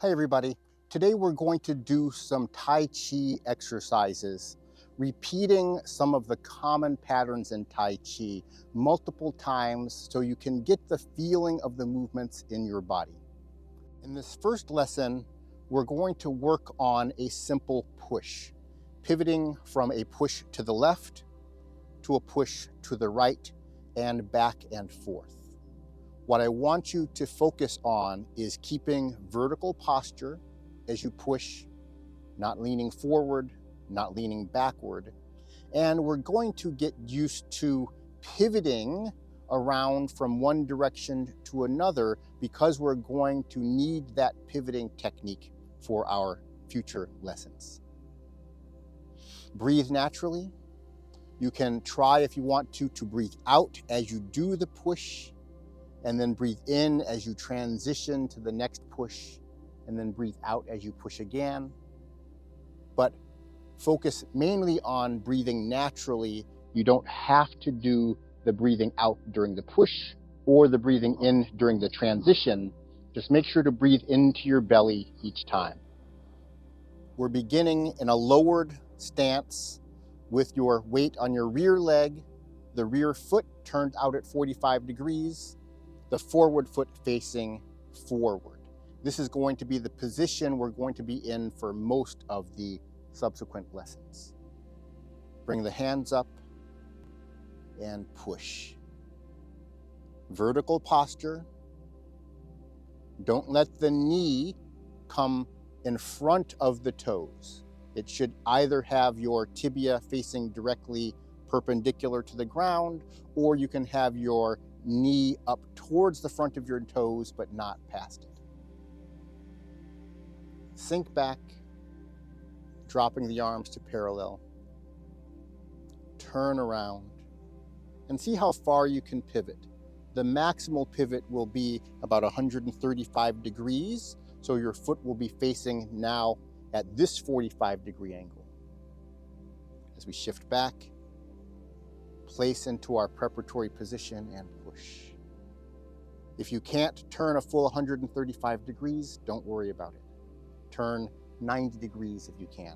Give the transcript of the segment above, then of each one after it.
Hi everybody. Today we're going to do some Tai Chi exercises, repeating some of the common patterns in Tai Chi multiple times so you can get the feeling of the movements in your body. In this first lesson, we're going to work on a simple push, pivoting from a push to the left to a push to the right and back and forth. What I want you to focus on is keeping vertical posture as you push, not leaning forward, not leaning backward. And we're going to get used to pivoting around from one direction to another because we're going to need that pivoting technique for our future lessons. Breathe naturally. You can try, if you want to breathe out as you do the push, and then breathe in as you transition to the next push, and then breathe out as you push again. But focus mainly on breathing naturally. You don't have to do the breathing out during the push or the breathing in during the transition. Just make sure to breathe into your belly each time. We're beginning in a lowered stance with your weight on your rear leg, the rear foot turned out at 45 degrees, the forward foot facing forward. This is going to be the position we're going to be in for most of the subsequent lessons. Bring the hands up and push. Vertical posture. Don't let the knee come in front of the toes. It should either have your tibia facing directly perpendicular to the ground, or you can have your knee up towards the front of your toes, but not past it. Sink back, dropping the arms to parallel. Turn around and see how far you can pivot. The maximal pivot will be about 135 degrees, so your foot will be facing now at this 45-degree angle. As we shift back, place into our preparatory position and push. If you can't turn a full 135 degrees, don't worry about it. Turn 90 degrees if you can.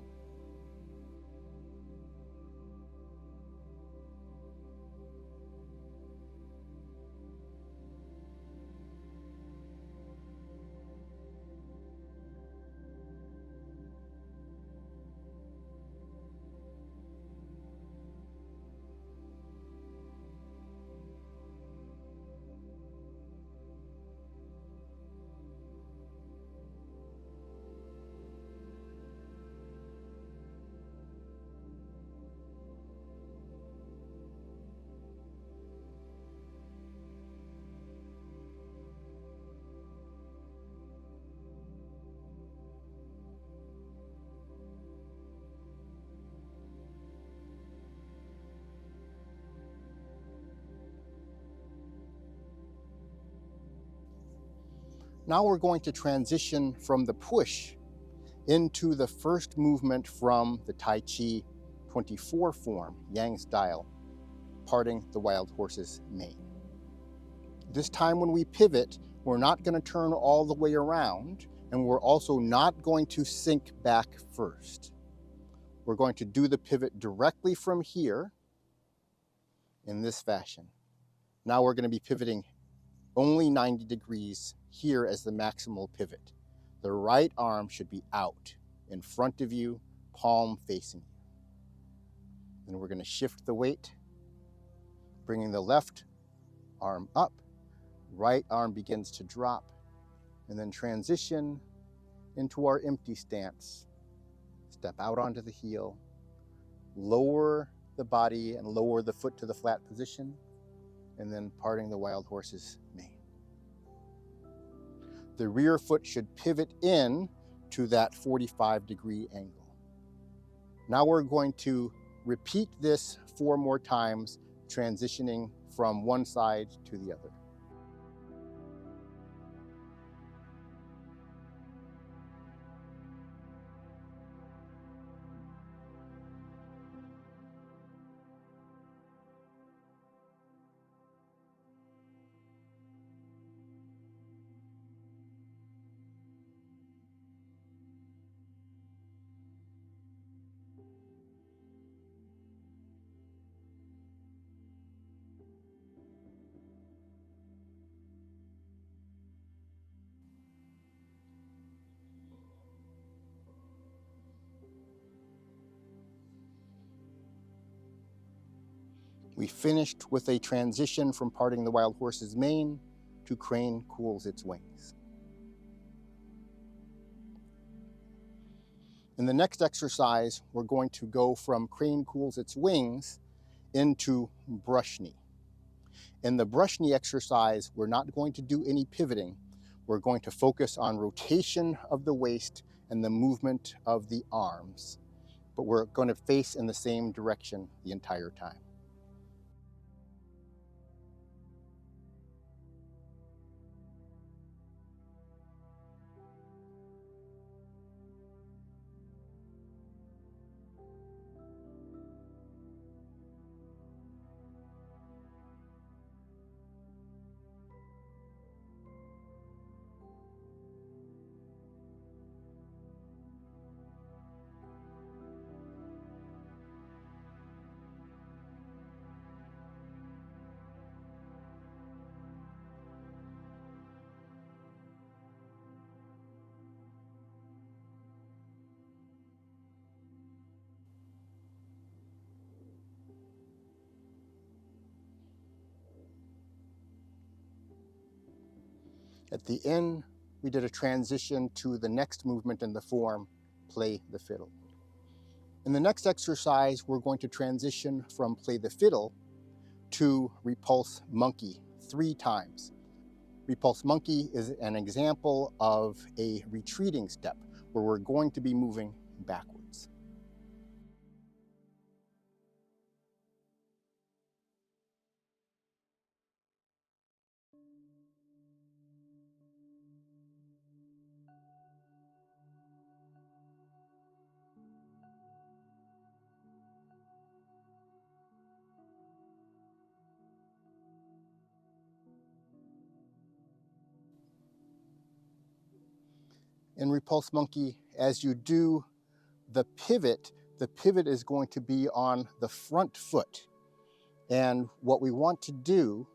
Now we're going to transition from the push into the first movement from the Tai Chi 24 form, Yang style, parting the wild horse's mane. This time when we pivot, we're not going to turn all the way around, and we're also not going to sink back first. We're going to do the pivot directly from here in this fashion. Now we're going to be pivoting only 90 degrees here as the maximal pivot. The right arm should be out in front of you, palm facing you. Then we're going to shift the weight, bringing the left arm up, right arm begins to drop, and then transition into our empty stance. Step out onto the heel, lower the body and lower the foot to the flat position, and then parting the wild horse's mane. The rear foot should pivot in to that 45-degree angle. Now we're going to repeat this 4 more times, transitioning from one side to the other. We finished with a transition from parting the wild horse's mane to crane cools its wings. In the next exercise, we're going to go from crane cools its wings into brush knee. In the brush knee exercise, we're not going to do any pivoting. We're going to focus on rotation of the waist and the movement of the arms, but we're going to face in the same direction the entire time. At the end, we did a transition to the next movement in the form, play the fiddle. In the next exercise, we're going to transition from play the fiddle to repulse monkey 3 times. Repulse monkey is an example of a retreating step where we're going to be moving backwards. In repulse monkey, as you do the pivot is going to be on the front foot. And what we want to do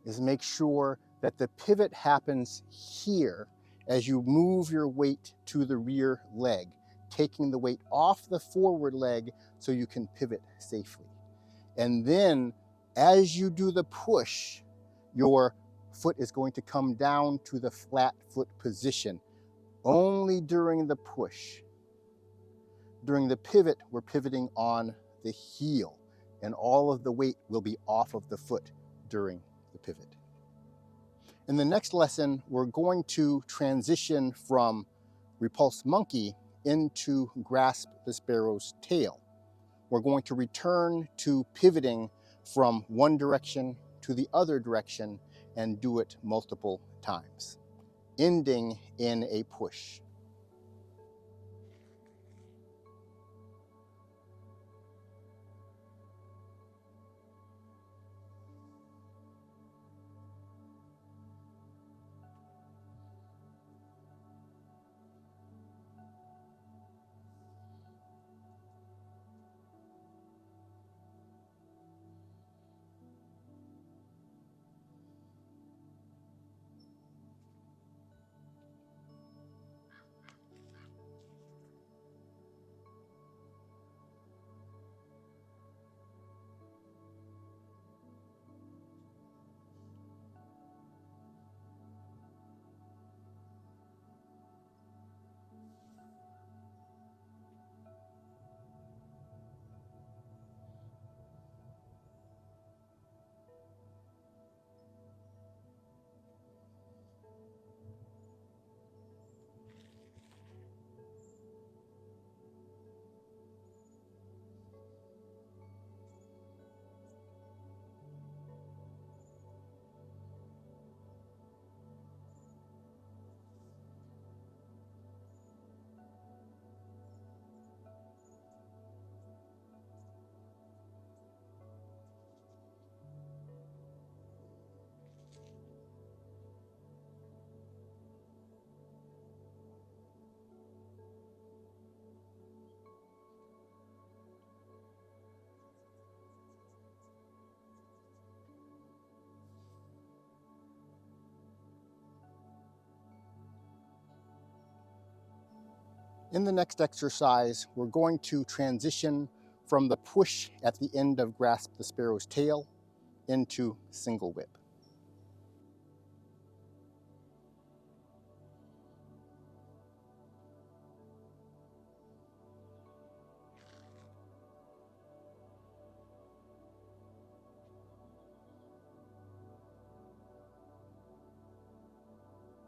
is make sure that the pivot happens here as you move your weight to the rear leg, taking the weight off the forward leg so you can pivot safely. And then as you do the push, your foot is going to come down to the flat foot position only during the push. During the pivot, we're pivoting on the heel, and all of the weight will be off of the foot during the pivot. In the next lesson, we're going to transition from repulse monkey into grasp the sparrow's tail. We're going to return to pivoting from one direction to the other direction and do it multiple times, ending in a push. In the next exercise, we're going to transition from the push at the end of grasp the sparrow's tail into single whip.